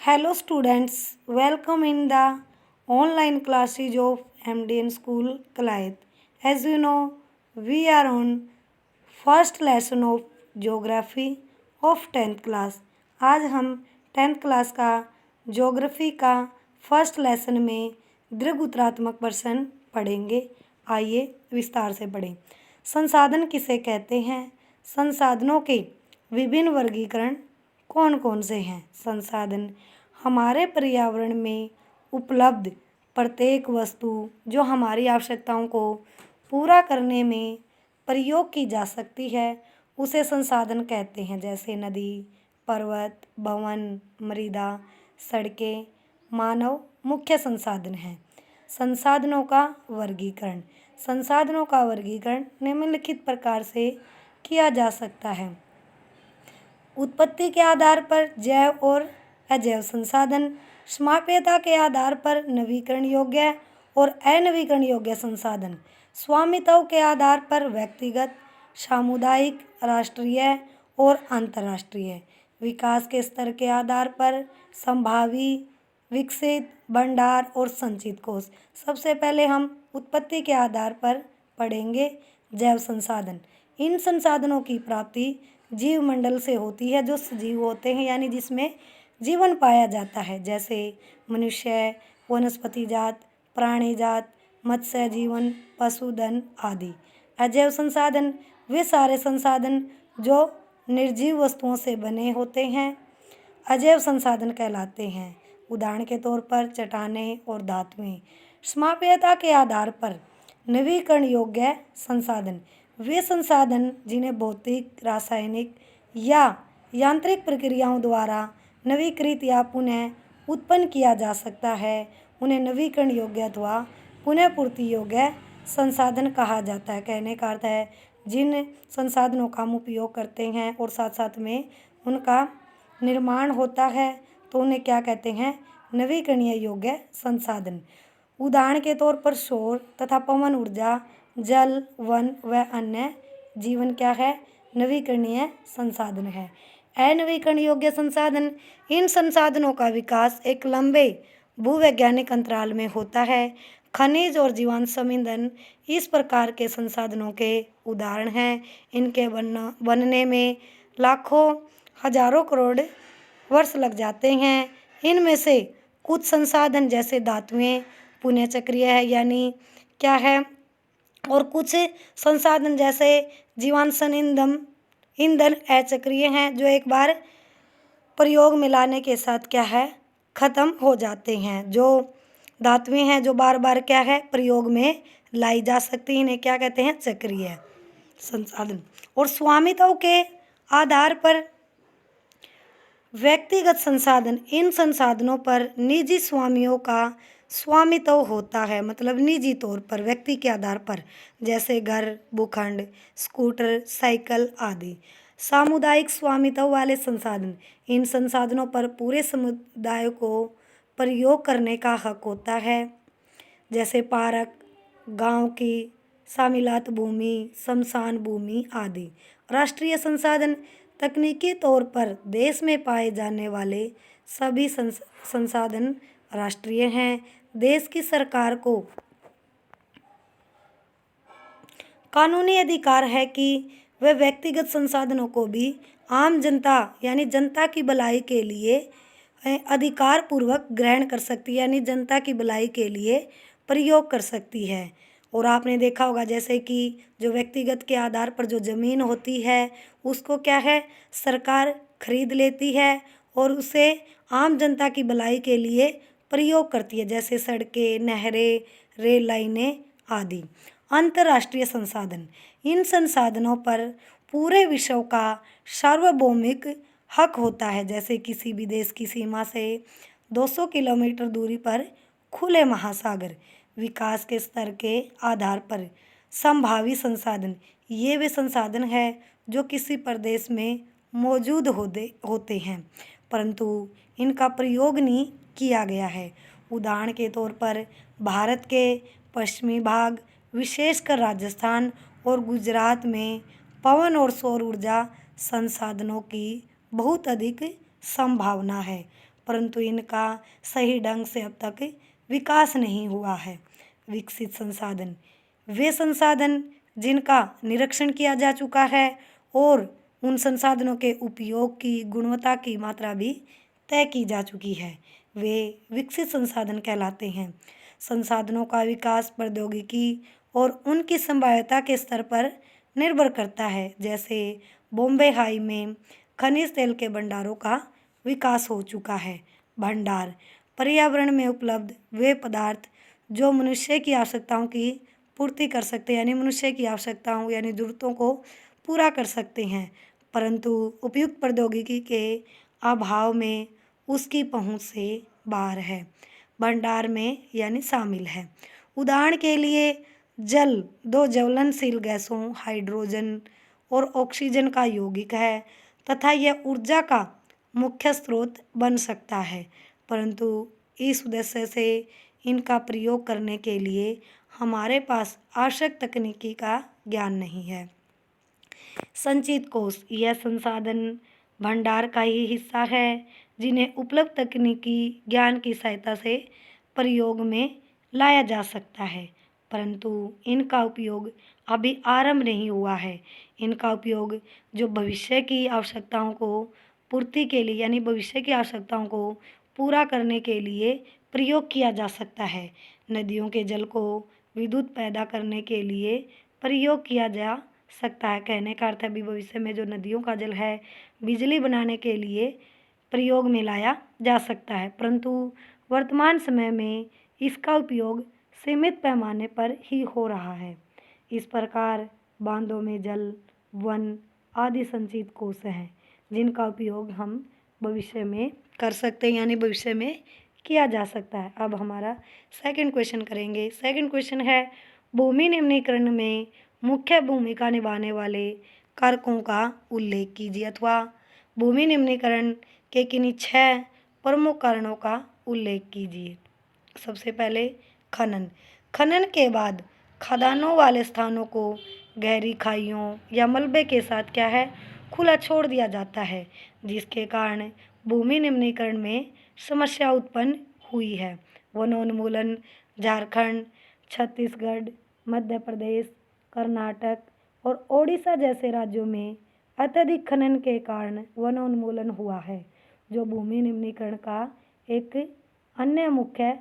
Hello students, welcome in the online classes of MDN School Kalayat. As you know, we are on first lesson of Geography of 10th class. आज हम 10th class का geography का first lesson में दीर्घ उत्तरात्मक प्रश्न पढ़ेंगे। आइए विस्तार से पढ़ें। संसाधन किसे कहते हैं? संसाधनों के विभिन्न वर्गीकरण कौन कौन से हैं? संसाधन हमारे पर्यावरण में उपलब्ध प्रत्येक वस्तु जो हमारी आवश्यकताओं को पूरा करने में प्रयोग की जा सकती है उसे संसाधन कहते हैं। जैसे नदी, पर्वत, भवन, मृदा, सड़कें मानव मुख्य संसाधन हैं। संसाधनों का वर्गीकरण। संसाधनों का वर्गीकरण निम्नलिखित प्रकार से किया जा सकता है। उत्पत्ति के आधार पर जैव और अजैव संसाधन, समाप्यता के आधार पर नवीकरण योग्य और अनवीकरण योग्य संसाधन, स्वामित्व के आधार पर व्यक्तिगत, सामुदायिक, राष्ट्रीय और अंतर्राष्ट्रीय, विकास के स्तर के आधार पर संभावी, विकसित, भंडार और संचित कोष। सबसे पहले हम उत्पत्ति के आधार पर पढ़ेंगे जैव संसाधन। इन संसाधनों की प्राप्ति जीव मंडल से होती है जो सजीव होते हैं, यानी जिसमें जीवन पाया जाता है, जैसे मनुष्य, वनस्पति जात, प्राणी जात, मत्स्य जीवन, पशुधन आदि। अजैव संसाधन वे सारे संसाधन जो निर्जीव वस्तुओं से बने होते हैं अजैव संसाधन कहलाते हैं। उदाहरण के तौर पर चट्टानें और धातुएं। समाप्यता के आधार पर नवीकरण योग्य संसाधन वे संसाधन जिन्हें भौतिक, रासायनिक या यांत्रिक प्रक्रियाओं द्वारा नवीकृत या पुनः उत्पन्न किया जा सकता है, उन्हें नवीकरण योग्य अथवा पुनः पूर्ति योग्य संसाधन कहा जाता है। कहने का अर्थ है जिन संसाधनों का हम उपयोग करते हैं और साथ साथ में उनका निर्माण होता है तो उन्हें क्या कहते हैं? नवीकरणीय योग्य संसाधन। उदाहरण के तौर पर सौर तथा पवन ऊर्जा, जल, वन व अन्य जीवन क्या है? नवीकरणीय संसाधन है। अनवीकरण योग्य संसाधन इन संसाधनों का विकास एक लंबे भूवैज्ञानिक अंतराल में होता है। खनिज और जीवाश्म ईंधन इस प्रकार के संसाधनों के उदाहरण हैं। इनके बनने में लाखों हजारों करोड़ वर्ष लग जाते हैं। इनमें से कुछ संसाधन जैसे धातुएं पुनः चक्रीय है, यानी क्या है, और कुछ संसाधन जैसे जीवाश्म ईंधन अचक्रीय हैं जो एक बार प्रयोग में लाने के साथ क्या है? ख़त्म हो जाते हैं। जो धातुएं हैं जो बार बार क्या है? प्रयोग में लाई जा सकती हैं, इन्हें क्या कहते हैं? चक्रीय संसाधन। और स्वामित्व के आधार पर व्यक्तिगत संसाधन इन संसाधनों पर निजी स्वामियों का स्वामित्व होता है, मतलब निजी तौर पर व्यक्ति के आधार पर, जैसे घर, भूखंड, स्कूटर, साइकिल आदि। सामुदायिक स्वामित्व वाले संसाधन इन संसाधनों पर पूरे समुदाय को प्रयोग करने का हक होता है, जैसे पार्क, गांव की शामिलात भूमि, शमशान भूमि आदि। राष्ट्रीय संसाधन तकनीकी तौर पर देश में पाए जाने वाले सभी संसाधन राष्ट्रीय हैं। देश की सरकार को कानूनी अधिकार है कि वह व्यक्तिगत संसाधनों को भी आम जनता यानी जनता की भलाई के लिए अधिकार पूर्वक ग्रहण कर सकती है, यानी जनता की भलाई के लिए प्रयोग कर सकती है। और आपने देखा होगा जैसे कि जो व्यक्तिगत के आधार पर जो ज़मीन होती है उसको क्या है? सरकार खरीद लेती है और उसे आम जनता की भलाई के लिए प्रयोग करती है, जैसे सड़कें, नहरें, रेल लाइनें आदि। अंतर्राष्ट्रीय संसाधन इन संसाधनों पर पूरे विश्व का सार्वभौमिक हक होता है, जैसे किसी भी देश की सीमा से 200 किलोमीटर दूरी पर खुले महासागर। विकास के स्तर के आधार पर संभावी संसाधन ये वे संसाधन है जो किसी प्रदेश में मौजूद होते हैं परंतु इनका प्रयोग नहीं किया गया है। उदाहरण के तौर पर भारत के पश्चिमी भाग, विशेषकर राजस्थान और गुजरात में पवन और सौर ऊर्जा संसाधनों की बहुत अधिक संभावना है, परंतु इनका सही ढंग से अब तक विकास नहीं हुआ है। विकसित संसाधन वे संसाधन जिनका निरीक्षण किया जा चुका है और उन संसाधनों के उपयोग की गुणवत्ता की मात्रा भी तय की जा चुकी है, वे विकसित संसाधन कहलाते हैं। संसाधनों का विकास प्रौद्योगिकी और उनकी संभाव्यता के स्तर पर निर्भर करता है। जैसे बॉम्बे हाई में खनिज तेल के भंडारों का विकास हो चुका है। भंडार पर्यावरण में उपलब्ध वे पदार्थ जो मनुष्य की आवश्यकताओं की पूर्ति कर सकते हैं, यानी मनुष्य की आवश्यकताओं यानी ज़रूरतों को पूरा कर सकते हैं, परंतु उपयुक्त प्रौद्योगिकी के अभाव में उसकी पहुंच से बाहर है। भंडार में यानी शामिल है। उदाहरण के लिए जल दो ज्वलनशील गैसों हाइड्रोजन और ऑक्सीजन का यौगिक है तथा यह ऊर्जा का मुख्य स्रोत बन सकता है, परंतु इस उद्देश्य से इनका प्रयोग करने के लिए हमारे पास आवश्यक तकनीकी का ज्ञान नहीं है। संचित कोष यह संसाधन भंडार का ही हिस्सा है जिन्हें उपलब्ध तकनीकी ज्ञान की सहायता से प्रयोग में लाया जा सकता है, परंतु इनका उपयोग अभी आरंभ नहीं हुआ है। इनका उपयोग जो भविष्य की आवश्यकताओं को पूर्ति के लिए यानी भविष्य की आवश्यकताओं को पूरा करने के लिए प्रयोग किया जा सकता है। नदियों के जल को विद्युत पैदा करने के लिए प्रयोग किया जा सकता है। कहने का अर्थ है अभी भविष्य में जो नदियों का जल है बिजली बनाने के लिए प्रयोग में लाया जा सकता है, परंतु वर्तमान समय में इसका उपयोग सीमित पैमाने पर ही हो रहा है। इस प्रकार बांधों में जल, वन आदि संचित कोष हैं जिनका उपयोग हम भविष्य में कर सकते हैं, यानी भविष्य में किया जा सकता है। अब हमारा सेकंड क्वेश्चन करेंगे। सेकंड क्वेश्चन है भूमि निम्नीकरण में मुख्य भूमिका निभाने वाले कारकों का उल्लेख कीजिए, अथवा भूमि निम्नीकरण के किन्हीं 6 प्रमुख कारणों का उल्लेख कीजिए। सबसे पहले खनन। खनन के बाद खदानों वाले स्थानों को गहरी खाइयों या मलबे के साथ क्या है खुला छोड़ दिया जाता है, जिसके कारण भूमि निम्नीकरण में समस्या उत्पन्न हुई है। वनोन्मूलन झारखंड, छत्तीसगढ़, मध्य प्रदेश, कर्नाटक और ओडिशा जैसे राज्यों में अत्यधिक खनन के कारण वनोन्मूलन हुआ है, जो भूमि निम्नीकरण का एक अन्य मुख्य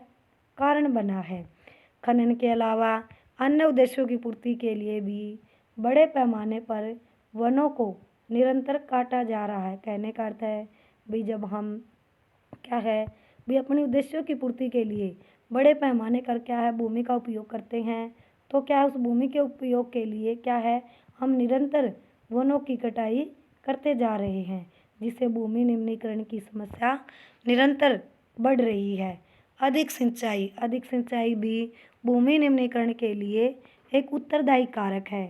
कारण बना है। खनन के अलावा अन्य उद्देश्यों की पूर्ति के लिए भी बड़े पैमाने पर वनों को निरंतर काटा जा रहा है। कहने का अर्थ है भी जब हम क्या है भी अपने उद्देश्यों की पूर्ति के लिए बड़े पैमाने पर क्या है भूमि का उपयोग करते हैं, तो क्या है उस भूमि के उपयोग के लिए क्या है हम निरंतर वनों की कटाई करते जा रहे हैं, जिससे भूमि निम्नीकरण की समस्या निरंतर बढ़ रही है। अधिक सिंचाई भी भूमि निम्नीकरण के लिए एक उत्तरदायी कारक है।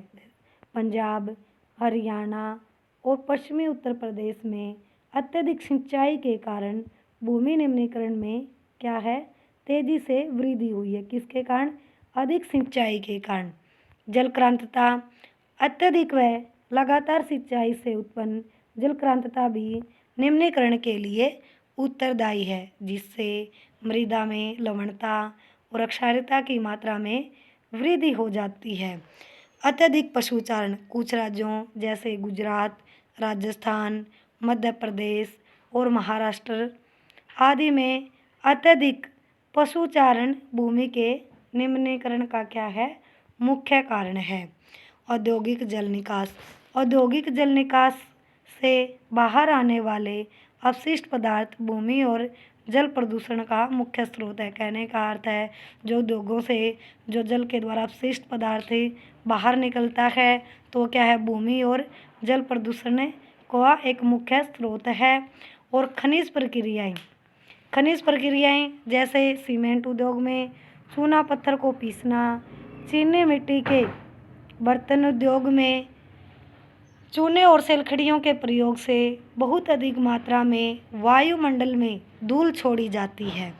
पंजाब, हरियाणा और पश्चिमी उत्तर प्रदेश में अत्यधिक सिंचाई के कारण भूमि निम्नीकरण में क्या है तेजी से वृद्धि हुई है। किसके कारण? अधिक सिंचाई के कारण। जलक्रांतता अत्यधिक व लगातार सिंचाई से उत्पन्न जलक्रांतता भी निम्नीकरण के लिए उत्तरदायी है, जिससे मृदा में लवणता और क्षारीयता की मात्रा में वृद्धि हो जाती है। अत्यधिक पशुचारण कुछ राज्यों जैसे गुजरात, राजस्थान, मध्य प्रदेश और महाराष्ट्र आदि में अत्यधिक पशुचारण भूमि के निम्नीकरण का क्या है मुख्य कारण है। औद्योगिक जल निकास से बाहर आने वाले अपशिष्ट पदार्थ भूमि और जल प्रदूषण का मुख्य स्रोत है। कहने का अर्थ है जो उद्योगों से जो जल के द्वारा अपशिष्ट पदार्थ बाहर निकलता है तो क्या है भूमि और जल प्रदूषण का एक मुख्य स्रोत है। और खनिज प्रक्रियाएं जैसे सीमेंट उद्योग में चूना पत्थर को पीसना, चीनी मिट्टी के बर्तन उद्योग में चूने और सेलखड़ियों के प्रयोग से बहुत अधिक मात्रा में वायुमंडल में धूल छोड़ी जाती है।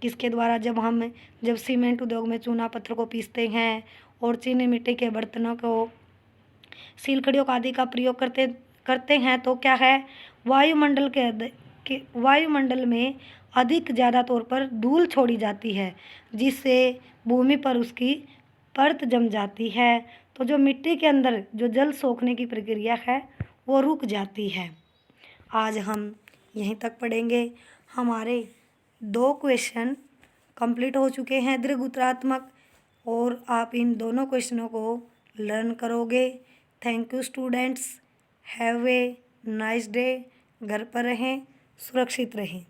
किसके द्वारा? जब सीमेंट उद्योग में चूना पत्थर को पीसते हैं और चीनी मिट्टी के बर्तनों को सीलखड़ियों आदि का प्रयोग करते हैं तो क्या है वायुमंडल के कि वायुमंडल में अधिक ज़्यादा तौर पर धूल छोड़ी जाती है, जिससे भूमि पर उसकी परत जम जाती है। तो जो मिट्टी के अंदर जो जल सोखने की प्रक्रिया है वो रुक जाती है। आज हम यहीं तक पढ़ेंगे। हमारे 2 क्वेश्चन कंप्लीट हो चुके हैं दीर्घ-उत्तरात्मक, और आप इन दोनों क्वेश्चनों को लर्न करोगे। Thank you students. Have a nice day. घर पर रहें, सुरक्षित रहें।